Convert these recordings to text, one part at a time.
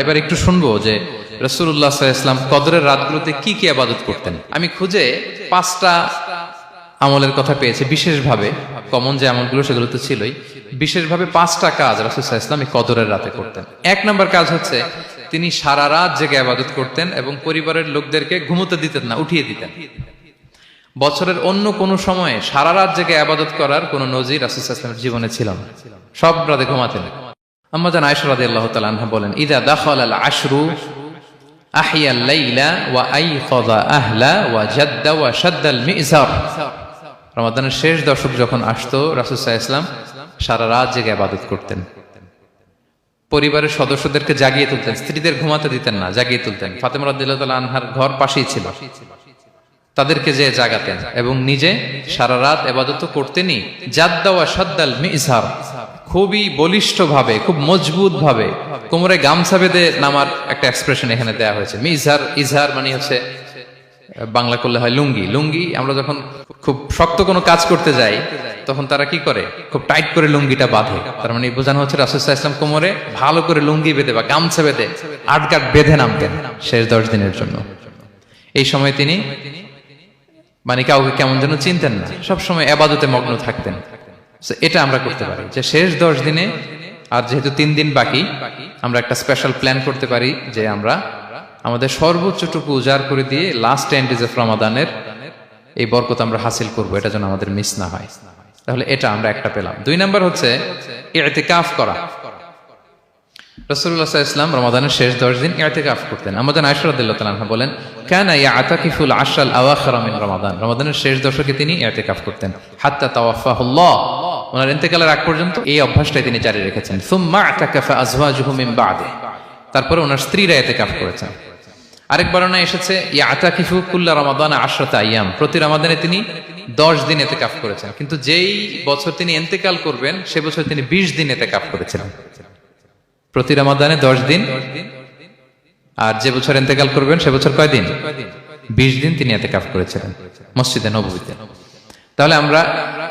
এবার একটু শুনবো যে রাসূলুল্লাহ সাল্লাল্লাহু আলাইহি ওয়াসাল্লাম কদরের রাতগুলোতে কি কি ইবাদত করতেন। আমি খুঁজে 5টা আমলের কথা পেয়েছি বিশেষভাবে, কমন যে আমলগুলো সেগুলো তো ছিলই, বিশেষভাবে 5টা কাজ রাসূল সাল্লাল্লাহু আলাইহি ওয়াসাল্লাম এই কদরের রাতে করতেন। 1 নম্বর কাজ হচ্ছে তিনি সারা রাত জেগে ইবাদত করতেন এবং পরিবারের লোকদেরকে ঘুমোতে দিতেন না, উঠিয়ে দিতেন। বছরের অন্য কোনো সময়ে সারা রাত জেগে ইবাদত করার কোনো নজির রাসূল সাল্লাল্লাহু আলাইহি ওয়াসাল্লামের জীবনে ছিল না, সব রাতে ঘুমাতেন। আম্মা জান আয়েশা রাদিয়াল্লাহু তাআলা আনহা বলেন, ইযা দাখালাল আশরু আহিয়াল লাইলা ওয়া আইকাযা আহলা ওয়া জাদ্দা ওয়া শাদ্দাল মিজার। রমাদানের শেষ দশক যখন আসতো রাসূল সাল্লাল্লাহু আলাইহি ওয়াসাল্লাম সারা রাত জেগে ইবাদত করতেন, পরিবারের সদস্যদেরকে জাগিয়ে তুলতেন, স্ত্রীদের ঘুমাতে দিতেন না, জাগিয়ে তুলতেন। ফাতেমা রাদিয়াল্লাহু তাআলা আনহার ঘর পাশেই ছিল, তাদেরকে যে জাগাতেন এবং নিজে সারা রাত ইবাদত করতেনই। জাদ্দা ওয়া শাদ্দাল মিজার, খুবই বলিষ্ঠ ভাবে, খুব মজবুত ভাবে কোমরে গামছা বেঁধে নামার একটা এক্সপ্রেশন এখানে দেয়া হয়েছে। মিজার, ইজহার মানে হচ্ছে বাংলা করলে হয় লুঙ্গি। লুঙ্গি আমরা যখন খুব শক্ত কোনো কাজ করতে যাই তখন তারা কি করে, খুব টাইট করে লুঙ্গিটা বাঁধে। তার মানে বোঝানো হচ্ছে রাসূল সাল্লাল্লাহু আলাইহি ওয়াসাল্লাম কোমরে ভালো করে লুঙ্গি বেঁধে বা গামছা বেঁধে আটগাট বেঁধে নামতেন শেষ 10 দিনের জন্য। এই সময় তিনি মানে কাউকে কেমন যেন চিনতেন না, সবসময় ইবাদতে মগ্ন থাকতেন। এটা আমরা করতে পারি যে শেষ 10 দিনে, আর যেহেতু 3 দিন বাকি, আমরা একটা স্পেশাল প্ল্যান করতে পারি যে আমরা আমাদের সর্বোচ্চটুকু উজাড় করে দিয়ে লাস্ট 10 ডেজ অফ রমাদানের এই বরকত আমরা হাসিল করব, এটা যেন আমাদের মিস না হয়। তাহলে এটা আমরা একটা পেলাম। 2 নাম্বার হচ্ছে ইতিকাফ করা। রাসূলুল্লাহ সাল্লাল্লাহু আলাইহি ওয়াসাল্লাম রমাদানের শেষ 10 দিন ইতিকাফ করতেন। আমাদের আয়েশা রাদিয়াল্লাহু তাআলা আনহা বলেন, কানা ইয়াতাকিফুল আশরাল আওয়াখির মিন রমাদান। রমাদানের শেষ দশকে তিনি ইতিকাফ করতেন হাত্তা তাওয়াফাহুল্লাহ, ওনার ইন্তেকালের আগ পর্যন্ত এই অভ্যাসটাই তিনি জারি রেখেছেন। সুম্মা আতাকাফা আজওয়াজুহু মিন বাদে, তারপরে ওনার স্ত্রীরা ইতিকাফ করেছেন। আরেক বর্ণনা এসেছে ইয়াতাকিফু কুল্লা রমাদান 10 আইয়াম, প্রতি রমাদানে তিনি 10 দিন ইতিকাফ করেছেন। কিন্তু যেই বছর তিনি ইন্তেকাল করবেন সে বছর তিনি 20 দিন ইতিকাফ করেছিলেন। প্রতি রমাদানে 10 দিন, আর যে বছর ইন্তেকাল করবেন সে বছর কয় দিন? 20 দিন তিনি ইতিকাফ করেছিলেন মসজিদে নববীতে। তাহলে আমরা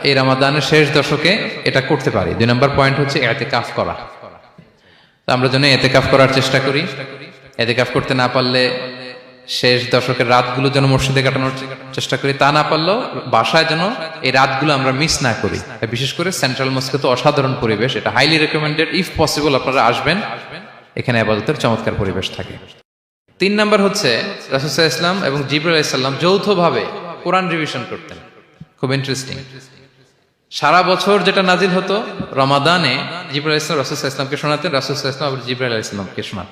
এই রমাদানের শেষ দশকে এটা করতে পারি। 2 নম্বর পয়েন্ট হচ্ছে ইতিকাফ করা। আমরা যেন ইতিকাফ করার চেষ্টা করি। ইতিকাফ করতে না পারলে শেষ দশকের রাতগুলো যেন মসজিদে কাটানোর চেষ্টা করি, তা না পারলেও বাসায় যেন এই রাতগুলো আমরা মিস না করি। বিশেষ করে সেন্ট্রাল মস্কে তো অসাধারণ পরিবেশ, এটা হাইলি রেকমেন্ডেড। ইফ পসিবল আপনারা আসবেন, এখানে ইবাদতের চমৎকার পরিবেশ থাকে। 3 নাম্বার হচ্ছে রাসূল সাল্লাল্লাহু আলাইহি ওয়াসাল্লাম এবং জিবরাইল আলাইহিস সালাম যৌথভাবে কোরআন রিভিশন করতেন। খুব ইন্টারেস্টিং। সারা বছর যেটা নাজিল হতো রমাদানে জিবরাইল আলাইহিস সালাম রাসূল সাল্লাল্লাহু আলাইহি ওয়াসাল্লামকে শোনাতেন, রাসূল সাল্লাল্লাহু আলাইহি ওয়াসাল্লাম আবার জিবরাইল আলাইহিস সালামকে শোনাতেন।